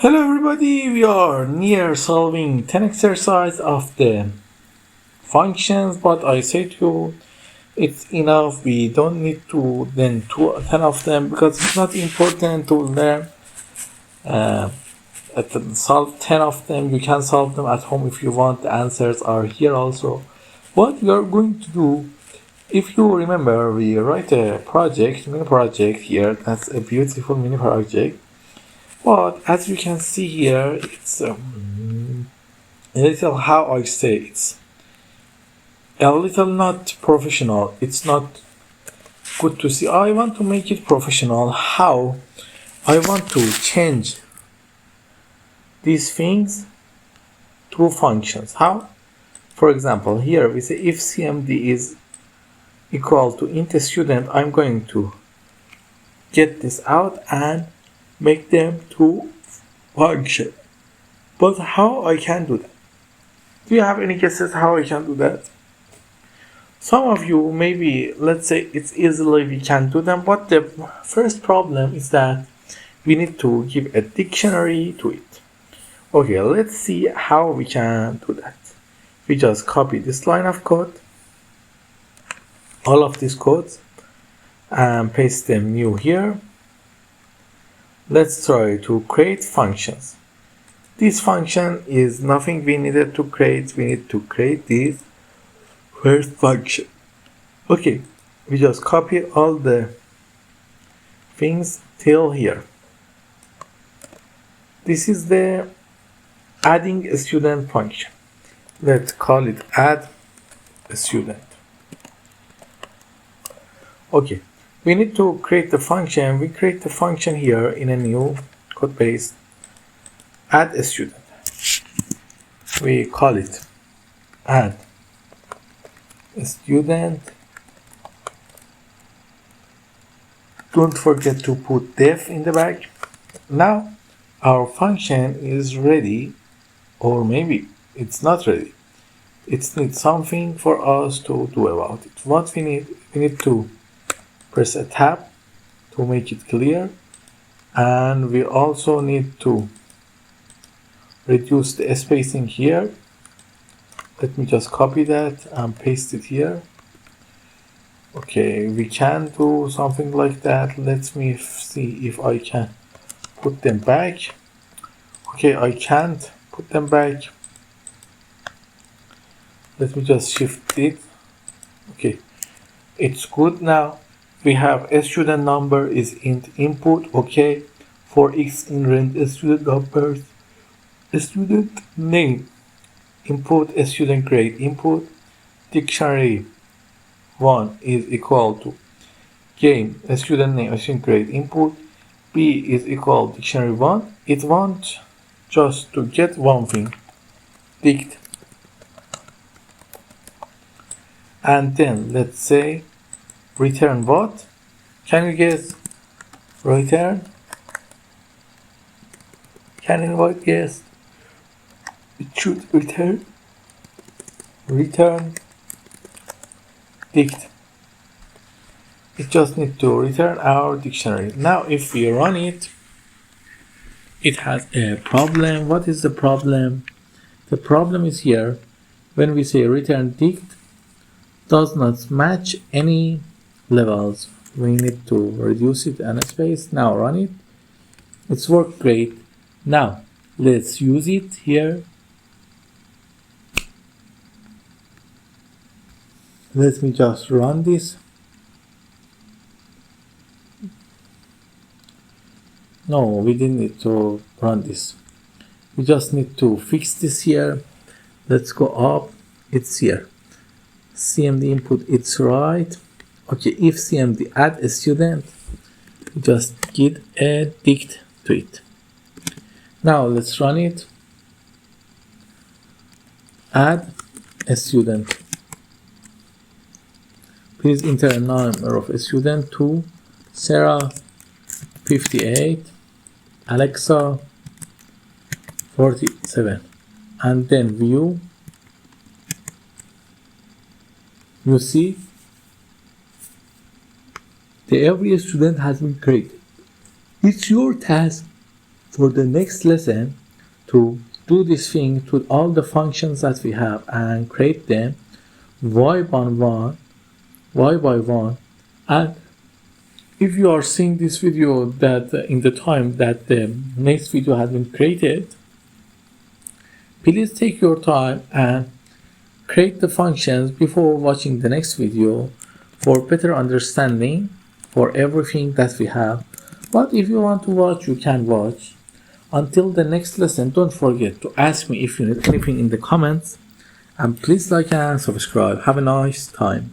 Hello everybody, we are near solving 10 exercise of the functions, but I say to you it's enough. We don't need to then 10 of them because it's not important to learn solve 10 of them. You can solve them at home if you want. The answers are here also. What we are going to do, if you remember, we write a mini project here. That's a beautiful mini project. But as you can see here, it's a little, how I say, it's a little not professional. It's not good to see. I want to make it professional. How? I want to change these things to functions. How? For example, here we say if CMD is equal to int student, I'm going to get this out and make them to function. But how I can do that? Do you have any guesses how I can do that? Some of you maybe, let's say it's easily we can do them, but the first problem is that we need to give a dictionary to it. Okay, let's see how we can do that. We just copy this line of code, all of these codes, and paste them new here. Let's try to create functions. This function is nothing we needed to create. We need to create this first function. Okay, we just copy all the things till here. This is the adding a student function. Let's call it add a student. Okay, we need to create the function. We create the function here in a new code base. Add a student. We call it add a student. Don't forget to put def in the back. Now our function is ready, or maybe it's not ready. It needs something for us to do about it. What we need to press a tab to make it clear, and we also need to reduce the spacing here. Let me just copy that and paste it here. Okay, we can do something like that. Let me see if I can put them back. Okay, I can't put them back. Let me just shift it. Okay, it's good now. We have a student number is int input. Okay, for x in rent a student numbers, a student name input, a student grade input, dictionary 1 is equal to game, a student name, a student grade input, b is equal to dictionary 1. It wants just to get one thing, dict, and then let's say return what? Can you guess? Return? Can anyone guess? It should return dict. It just needs to return our dictionary. Now if we run it, it has a problem. What is the problem? The problem is here. When we say return dict, does not match any levels. We need to reduce it and space. Now run it. It's worked great. Now let's use it here. Let me just run this. No, we didn't need to run this. We just need to fix this here. Let's go up. It's here. CMD input, it's right. Okay, if CMD add a student, just get a dict to it. Now let's run it. Add a student. Please enter a number of a student to Sarah 58, Alexa 47, and then view. You see, every student has been created. It's your task for the next lesson to do this thing to all the functions that we have and create them y by one, and if you are seeing this video that in the time that the next video has been created, please take your time and create the functions before watching the next video for better understanding for everything that we have. But if you want to watch, you can watch. Until the next lesson, don't forget to ask me if you need anything in the comments, and please like and subscribe. Have a nice time.